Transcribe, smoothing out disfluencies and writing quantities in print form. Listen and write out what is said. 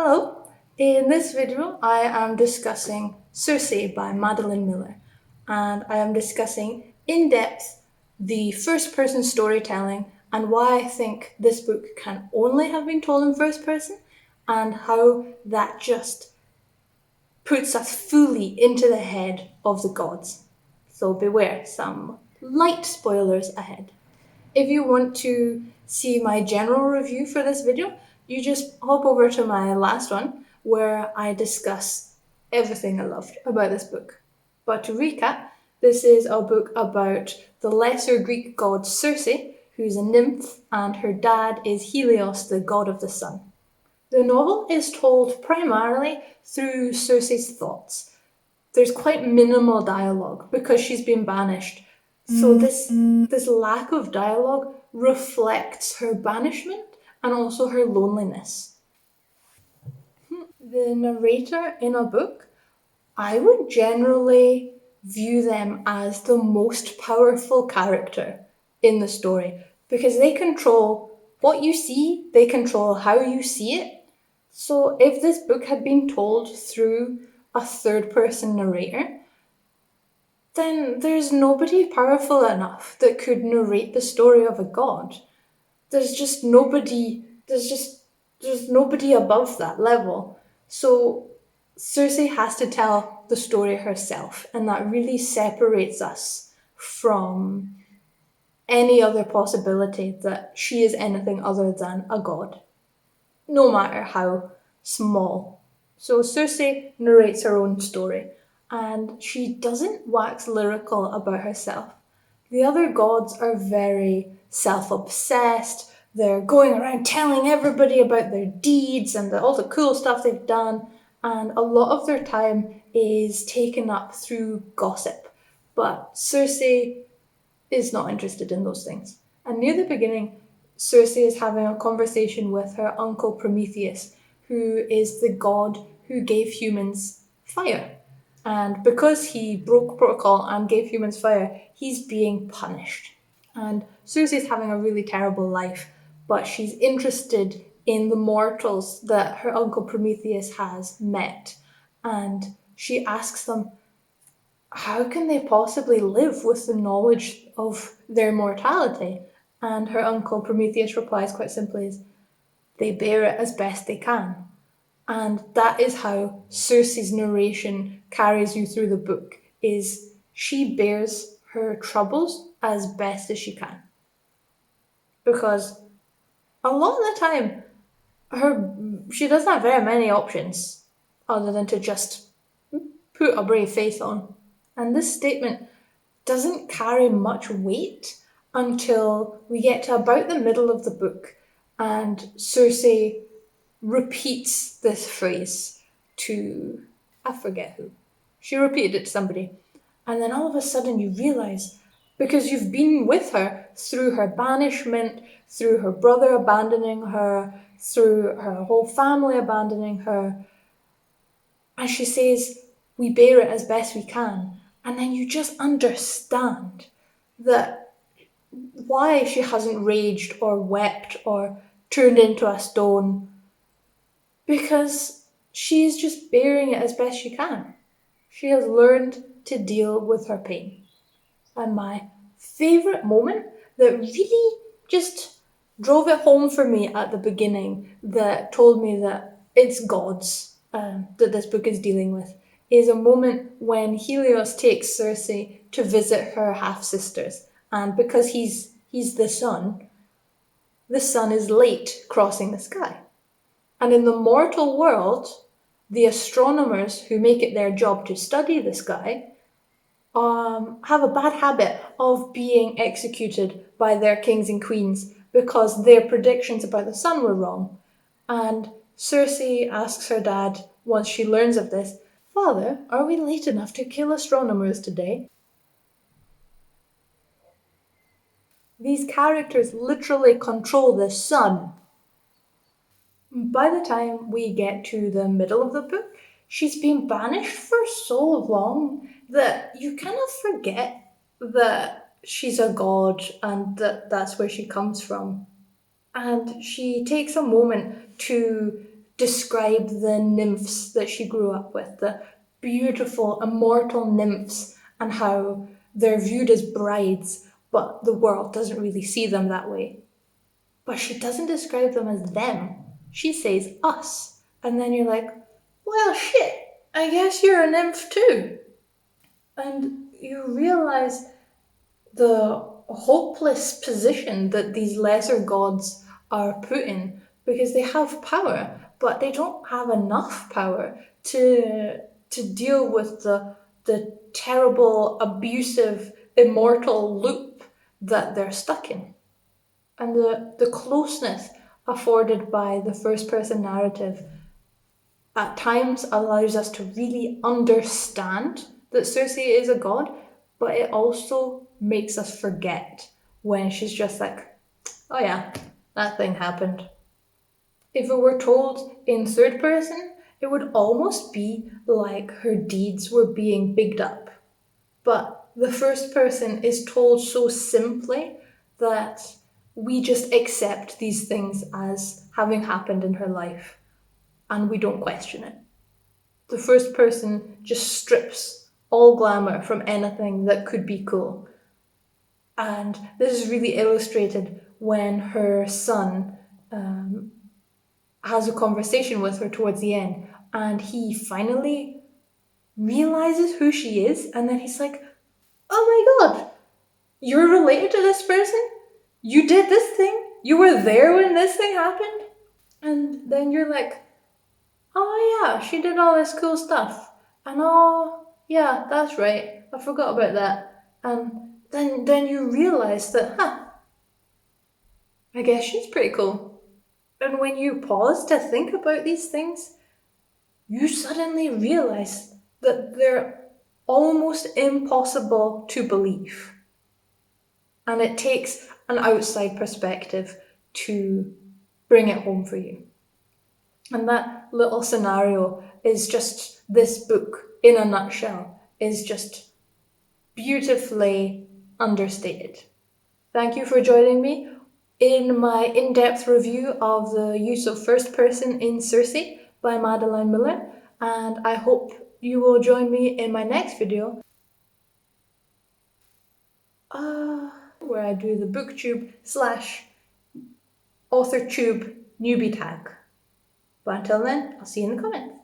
Hello! In this video, I am discussing Circe by Madeline Miller, and I am discussing in depth the first person storytelling and why I think this book can only have been told in first person and how that just puts us fully into the head of the gods. So beware, some light spoilers ahead. If you want to see my general review for this video, you just hop over to my last one where I discuss everything I loved about this book. But to recap, this is a book about the lesser Greek god Circe, who's a nymph, and her dad is Helios, the god of the sun. The novel is told primarily through Circe's thoughts. There's quite minimal dialogue because she's been banished. So this lack of dialogue reflects her banishment and also her loneliness. The narrator in a book, I would generally view them as the most powerful character in the story because they control what you see, they control how you see it. So if this book had been told through a third person narrator, then there's nobody powerful enough that could narrate the story of a god. There's just nobody, there's nobody above that level. So Circe has to tell the story herself, and that really separates us from any other possibility that she is anything other than a god, no matter how small. So Circe narrates her own story, and she doesn't wax lyrical about herself. The other gods are very self-obsessed. They're going around telling everybody about their deeds and all the cool stuff they've done, and a lot of their time is taken up through gossip. But Circe is not interested in those things. And near the beginning, Circe is having a conversation with her uncle Prometheus, who is the god who gave humans fire. And because he broke protocol and gave humans fire, he's being punished. And Circe is having a really terrible life, but she's interested in the mortals that her uncle Prometheus has met. And she asks them, how can they possibly live with the knowledge of their mortality? And her uncle Prometheus replies quite simply is, they bear it as best they can. And that is how Circe's narration carries you through the book, is she bears her troubles as best as she can. Because a lot of the time, she doesn't have very many options other than to just put a brave face on. And this statement doesn't carry much weight until we get to about the middle of the book and Circe repeats this phrase to, I forget who. She repeated it to somebody. And then all of a sudden you realise, because you've been with her through her banishment, through her brother abandoning her, through her whole family abandoning her, and she says, we bear it as best we can. And then you just understand that why she hasn't raged or wept or turned into a stone, because she is just bearing it as best she can. She has learned to deal with her pain. And my favourite moment that really just drove it home for me at the beginning, that told me that it's gods that this book is dealing with, is a moment when Helios takes Circe to visit her half-sisters. And because he's the sun is late crossing the sky. And in the mortal world, the astronomers who make it their job to study the sky have a bad habit of being executed by their kings and queens because their predictions about the sun were wrong. And Circe asks her dad, once she learns of this, Father, are we late enough to kill astronomers today? These characters literally control the sun. By the time we get to the middle of the book, she's been banished for so long that you kind of forget that she's a god and that that's where she comes from. And she takes a moment to describe the nymphs that she grew up with, the beautiful, immortal nymphs, and how they're viewed as brides, but the world doesn't really see them that way. But she doesn't describe them as them. She says us. And then you're like, well, shit, I guess you're a nymph too. And you realize the hopeless position that these lesser gods are put in because they have power, but they don't have enough power to deal with the terrible, abusive, immortal loop that they're stuck in. And the closeness afforded by the first person narrative at times allows us to really understand that Circe is a god, but it also makes us forget when she's just like, oh yeah, that thing happened. If it were told in third person, it would almost be like her deeds were being bigged up. But the first person is told so simply that we just accept these things as having happened in her life and we don't question it. The first person just strips all glamour from anything that could be cool. And this is really illustrated when her son has a conversation with her towards the end, and he finally realizes who she is, and then he's like, oh my god, you're related to this person? You did this thing? You were there when this thing happened? And then you're like, oh yeah, she did all this cool stuff. And oh yeah, that's right, I forgot about that. And then you realize that, I guess she's pretty cool. And when you pause to think about these things, you suddenly realize that they're almost impossible to believe. And it takes an outside perspective to bring it home for you. And that little scenario is just this book in a nutshell, is just beautifully understated. Thank you for joining me in my in-depth review of the use of first person in Circe by Madeline Miller, and I hope you will join me in my next video where I do the booktube / authortube newbie tag. But until then, I'll see you in the comments.